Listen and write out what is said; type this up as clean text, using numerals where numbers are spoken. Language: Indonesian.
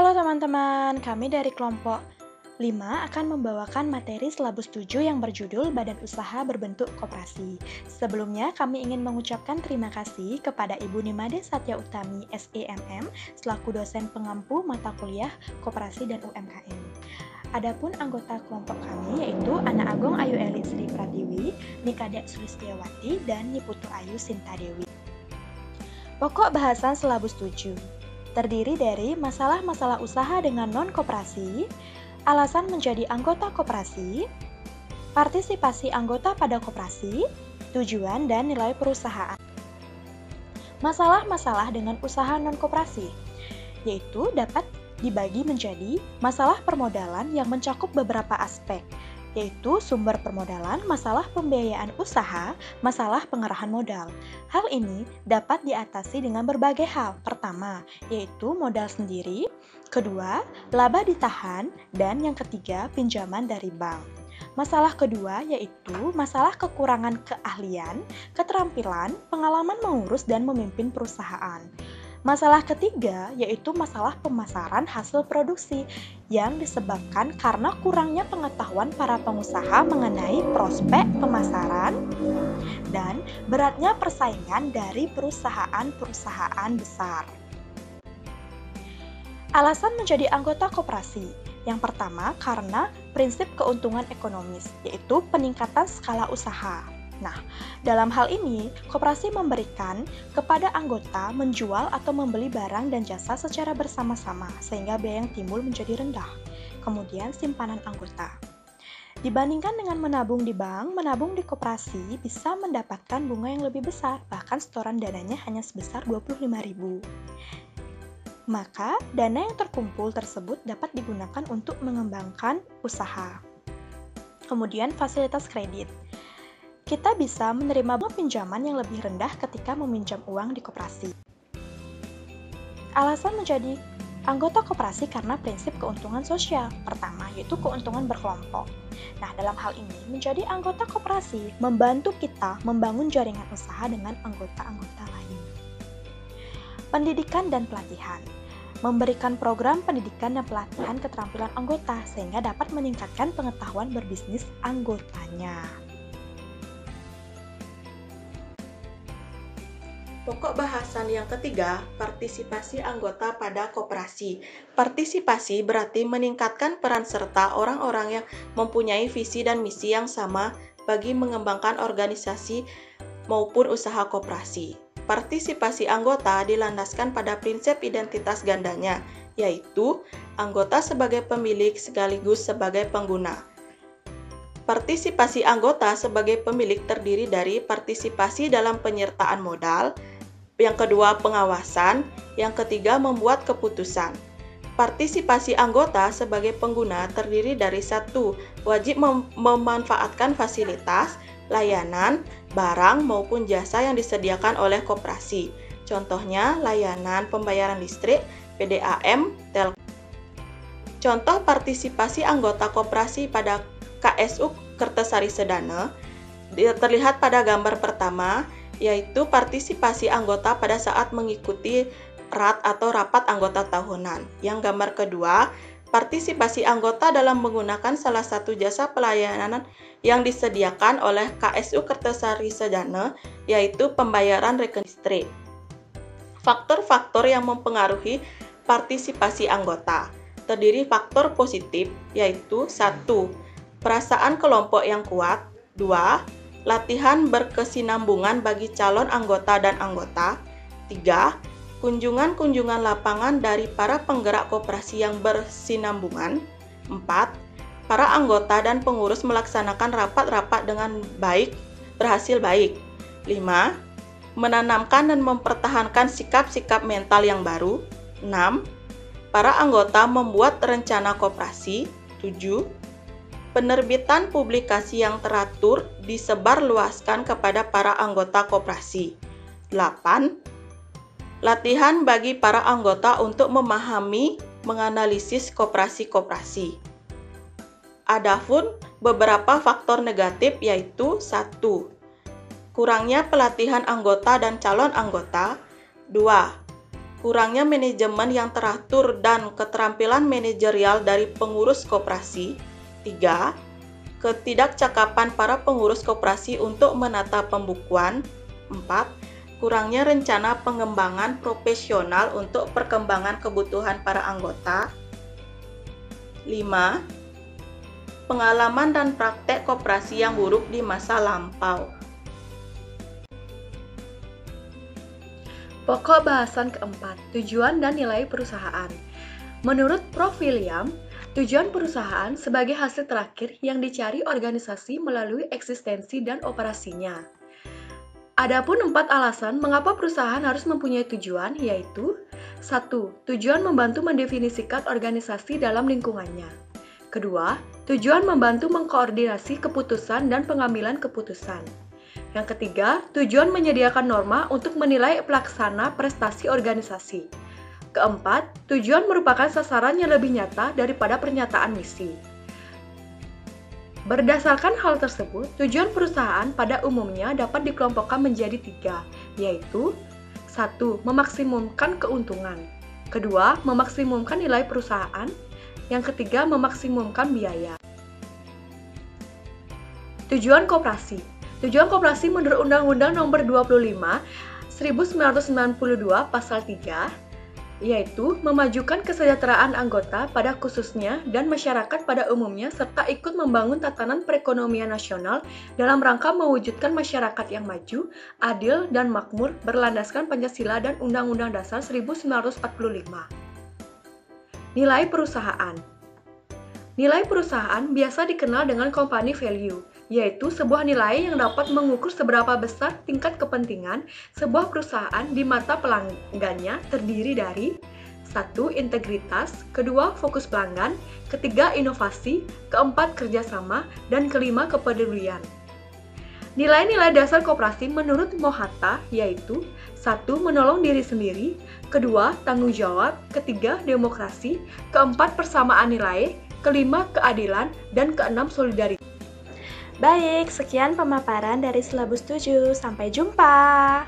Halo teman-teman, kami dari kelompok 5 akan membawakan materi silabus 7 yang berjudul Badan Usaha Berbentuk Koperasi. Sebelumnya, kami ingin mengucapkan terima kasih kepada Ibu Nimade Satya Utami, SEMM, selaku dosen pengampu mata kuliah Koperasi dan UMKM. Adapun anggota kelompok kami yaitu Ana Agung Ayu Eli Sri Pratiwi, Nikade Sulistiawati, dan Niputu Ayu Sinta Dewi. Pokok bahasan silabus 7 terdiri dari masalah-masalah usaha dengan non-koperasi, alasan menjadi anggota koperasi, partisipasi anggota pada koperasi, tujuan dan nilai perusahaan. Masalah-masalah dengan usaha non-koperasi, yaitu dapat dibagi menjadi masalah permodalan yang mencakup beberapa aspek, yaitu sumber permodalan, masalah pembiayaan usaha, masalah pengerahan modal. Hal ini dapat diatasi dengan berbagai hal. Pertama, yaitu modal sendiri, kedua, laba ditahan, dan yang ketiga, pinjaman dari bank. Masalah kedua yaitu masalah kekurangan keahlian, keterampilan, pengalaman mengurus dan memimpin perusahaan. Masalah ketiga yaitu masalah pemasaran hasil produksi yang disebabkan karena kurangnya pengetahuan para pengusaha mengenai prospek pemasaran dan beratnya persaingan dari perusahaan-perusahaan besar. Alasan menjadi anggota koperasi. Yang pertama, karena prinsip keuntungan ekonomis, yaitu peningkatan skala usaha. Nah, dalam hal ini, koperasi memberikan kepada anggota menjual atau membeli barang dan jasa secara bersama-sama, sehingga biaya yang timbul menjadi rendah. Kemudian, simpanan anggota. Dibandingkan dengan menabung di bank, menabung di koperasi bisa mendapatkan bunga yang lebih besar, bahkan setoran dananya hanya sebesar 25.000. Maka, dana yang terkumpul tersebut dapat digunakan untuk mengembangkan usaha. Kemudian, fasilitas kredit. Kita bisa menerima bunga pinjaman yang lebih rendah ketika meminjam uang di koperasi. Alasan menjadi anggota koperasi karena prinsip keuntungan sosial. Pertama, yaitu keuntungan berkelompok. Nah, dalam hal ini, menjadi anggota koperasi membantu kita membangun jaringan usaha dengan anggota-anggota lain. Pendidikan dan pelatihan. Memberikan program pendidikan dan pelatihan keterampilan anggota sehingga dapat meningkatkan pengetahuan berbisnis anggotanya. Pokok bahasan yang ketiga, partisipasi anggota pada koperasi. Partisipasi berarti meningkatkan peran serta orang-orang yang mempunyai visi dan misi yang sama bagi mengembangkan organisasi maupun usaha koperasi. Partisipasi anggota dilandaskan pada prinsip identitas gandanya, yaitu anggota sebagai pemilik sekaligus sebagai pengguna. Partisipasi anggota sebagai pemilik terdiri dari partisipasi dalam penyertaan modal, yang kedua pengawasan, yang ketiga membuat keputusan. Partisipasi anggota sebagai pengguna terdiri dari 1. Wajib memanfaatkan fasilitas, layanan, barang maupun jasa yang disediakan oleh koperasi. Contohnya layanan pembayaran listrik, PDAM, Telkom. Contoh partisipasi anggota koperasi pada KSU Kertesari Sedana terlihat pada gambar pertama, yaitu partisipasi anggota pada saat mengikuti RAT atau rapat anggota tahunan. Yang gambar kedua, partisipasi anggota dalam menggunakan salah satu jasa pelayanan yang disediakan oleh KSU Kertesari Sedana, yaitu pembayaran rekening listrik. Faktor-faktor yang mempengaruhi partisipasi anggota terdiri faktor positif, yaitu 1. Perasaan kelompok yang kuat, 2. Latihan berkesinambungan bagi calon anggota dan anggota, 3. Kunjungan-kunjungan lapangan dari para penggerak koperasi yang bersinambungan, 4. Para anggota dan pengurus melaksanakan rapat-rapat dengan baik, berhasil baik, 5. Menanamkan dan mempertahankan sikap-sikap mental yang baru, 6. Para anggota membuat rencana koperasi, 7. Penerbitan publikasi yang teratur disebarluaskan kepada para anggota koperasi. 8. Latihan bagi para anggota untuk memahami, menganalisis koperasi-koperasi. Adapun beberapa faktor negatif yaitu 1. Kurangnya pelatihan anggota dan calon anggota. 2. kurangnya manajemen yang teratur dan keterampilan manajerial dari pengurus koperasi. 3. Ketidakcakapan para pengurus koperasi untuk menata pembukuan. 4. Kurangnya rencana pengembangan profesional untuk perkembangan kebutuhan para anggota. 5. Pengalaman dan praktek koperasi yang buruk di masa lampau. Pokok bahasan keempat, tujuan dan nilai perusahaan. Menurut Prof. William, tujuan perusahaan sebagai hasil terakhir yang dicari organisasi melalui eksistensi dan operasinya. Adapun 4 alasan mengapa perusahaan harus mempunyai tujuan, yaitu 1. Tujuan membantu mendefinisikan organisasi dalam lingkungannya. Kedua, tujuan membantu mengkoordinasi keputusan dan pengambilan keputusan. Yang ketiga, tujuan menyediakan norma untuk menilai pelaksana prestasi organisasi. Keempat, tujuan merupakan sasaran yang lebih nyata daripada pernyataan misi. Berdasarkan hal tersebut, tujuan perusahaan pada umumnya dapat dikelompokkan menjadi 3, yaitu 1. Memaksimumkan keuntungan. Kedua, memaksimumkan nilai perusahaan. Yang ketiga, memaksimumkan biaya. Tujuan koperasi. Tujuan koperasi menurut Undang-Undang Nomor 25 1992 Pasal 3, yaitu memajukan kesejahteraan anggota pada khususnya dan masyarakat pada umumnya serta ikut membangun tatanan perekonomian nasional dalam rangka mewujudkan masyarakat yang maju, adil, dan makmur berlandaskan Pancasila dan Undang-Undang Dasar 1945. Nilai perusahaan. Nilai perusahaan biasa dikenal dengan company value, yaitu sebuah nilai yang dapat mengukur seberapa besar tingkat kepentingan sebuah perusahaan di mata pelanggannya terdiri dari 1. Integritas, kedua fokus pelanggan, ketiga inovasi, keempat kerjasama, dan kelima kepedulian. Nilai-nilai dasar koperasi menurut Mohata yaitu 1. Menolong diri sendiri, kedua tanggung jawab, ketiga demokrasi, keempat persamaan nilai, kelima keadilan, dan keenam solidaritas. Baik, sekian pemaparan dari silabus 7. Sampai jumpa.